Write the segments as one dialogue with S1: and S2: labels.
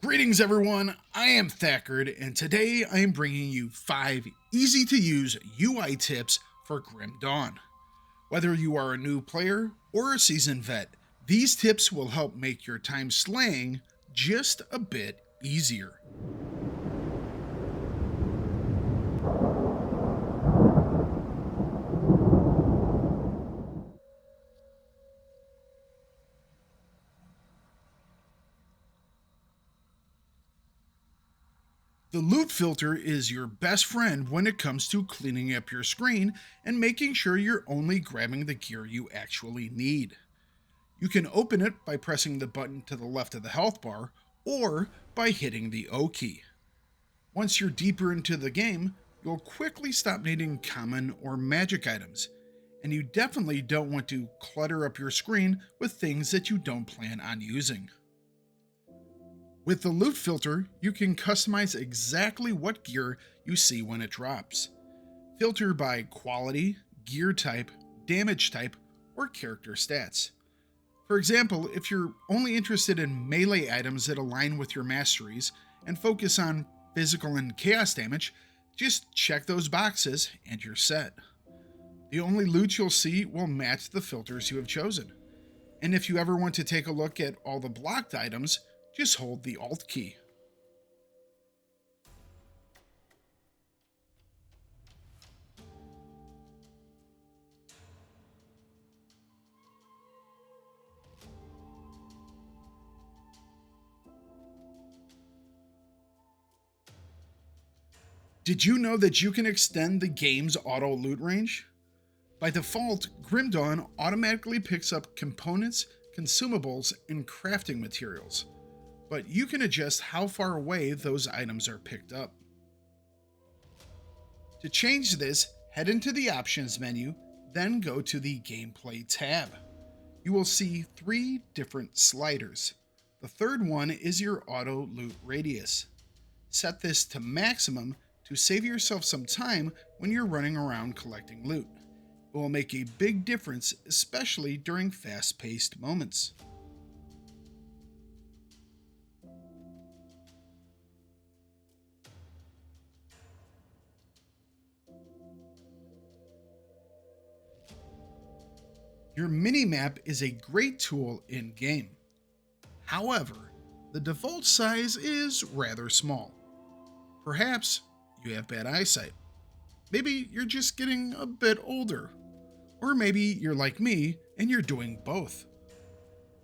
S1: Greetings everyone, I am Thakard, and today I am bringing you 5 easy to use UI tips for Grim Dawn. Whether you are a new player or a seasoned vet, these tips will help make your time slaying just a bit easier. The loot filter is your best friend when it comes to cleaning up your screen and making sure you're only grabbing the gear you actually need. You can open it by pressing the button to the left of the health bar or by hitting the O key. Once you're deeper into the game, you'll quickly stop needing common or magic items, and you definitely don't want to clutter up your screen with things that you don't plan on using. With the loot filter, you can customize exactly what gear you see when it drops. Filter by quality, gear type, damage type, or character stats. For example, if you're only interested in melee items that align with your masteries and focus on physical and chaos damage, just check those boxes and you're set. The only loot you'll see will match the filters you have chosen. And if you ever want to take a look at all the blocked items, just hold the Alt key. Did you know that you can extend the game's auto loot range? By default, Grim Dawn automatically picks up components, consumables, and crafting materials, but you can adjust how far away those items are picked up. To change this, head into the Options menu, then go to the Gameplay tab. You will see 3 different sliders. The third one is your auto loot radius. Set this to maximum to save yourself some time when you're running around collecting loot. It will make a big difference, especially during fast-paced moments. Your minimap is a great tool in-game. However, the default size is rather small. Perhaps you have bad eyesight. Maybe you're just getting a bit older. Or maybe you're like me and you're doing both.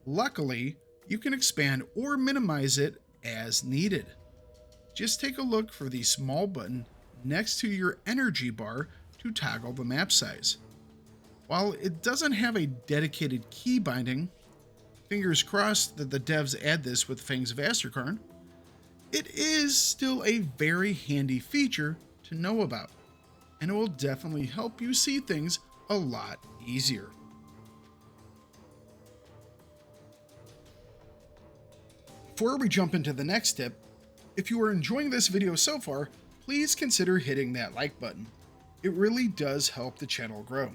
S1: Luckily, you can expand or minimize it as needed. Just take a look for the small button next to your energy bar to toggle the map size. While it doesn't have a dedicated key binding, fingers crossed that the devs add this with Fangs of Astrakarn, it is still a very handy feature to know about, and it will definitely help you see things a lot easier. Before we jump into the next tip, if you are enjoying this video so far, please consider hitting that like button. It really does help the channel grow.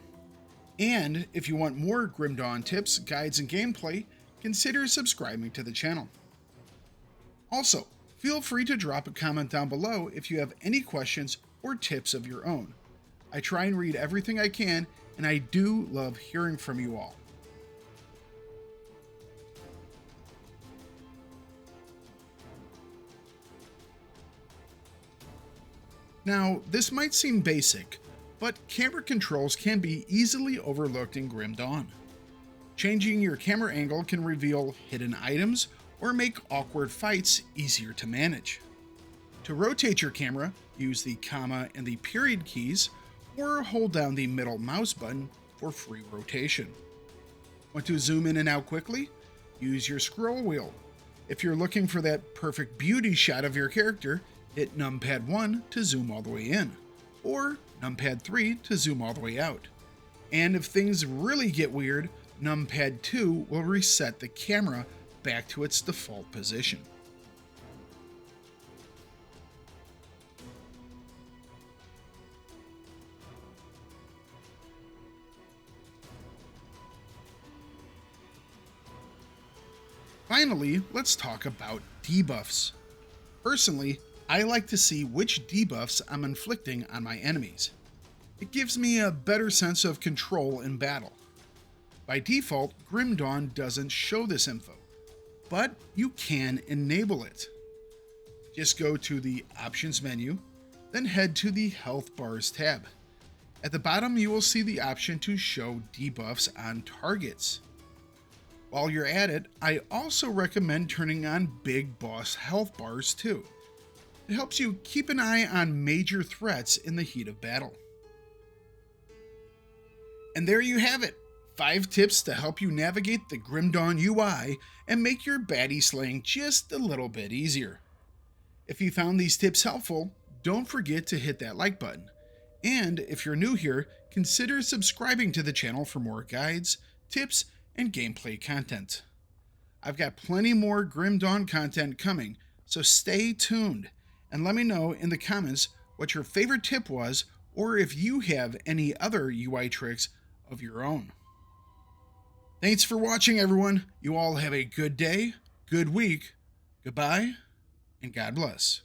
S1: And if you want more Grim Dawn tips, guides, and gameplay, consider subscribing to the channel. Also, feel free to drop a comment down below if you have any questions or tips of your own. I try and read everything I can, and I do love hearing from you all. Now, this might seem basic, but camera controls can be easily overlooked in Grim Dawn. Changing your camera angle can reveal hidden items or make awkward fights easier to manage. To rotate your camera, use the comma and the period keys, or hold down the middle mouse button for free rotation. Want to zoom in and out quickly? Use your scroll wheel. If you're looking for that perfect beauty shot of your character, hit numpad 1 to zoom all the way in, or numpad 3 to zoom all the way out. And if things really get weird, numpad 2 will reset the camera back to its default position. Finally, finally, let's talk about debuffs. Personally, I like to see which debuffs I'm inflicting on my enemies. It gives me a better sense of control in battle. By default, Grim Dawn doesn't show this info, but you can enable it. Just go to the Options menu, then head to the Health Bars tab. At the bottom, you will see the option to show debuffs on targets. While you're at it, I also recommend turning on Big Boss Health Bars too. It helps you keep an eye on major threats in the heat of battle. And there you have it, 5 tips to help you navigate the Grim Dawn UI and make your baddie slaying just a little bit easier. If you found these tips helpful, don't forget to hit that like button. And if you're new here, consider subscribing to the channel for more guides, tips, and gameplay content. I've got plenty more Grim Dawn content coming, so stay tuned and let me know in the comments what your favorite tip was or if you have any other UI tricks of your own. Thanks for watching, everyone. You all have a good day, good week, goodbye, and God bless.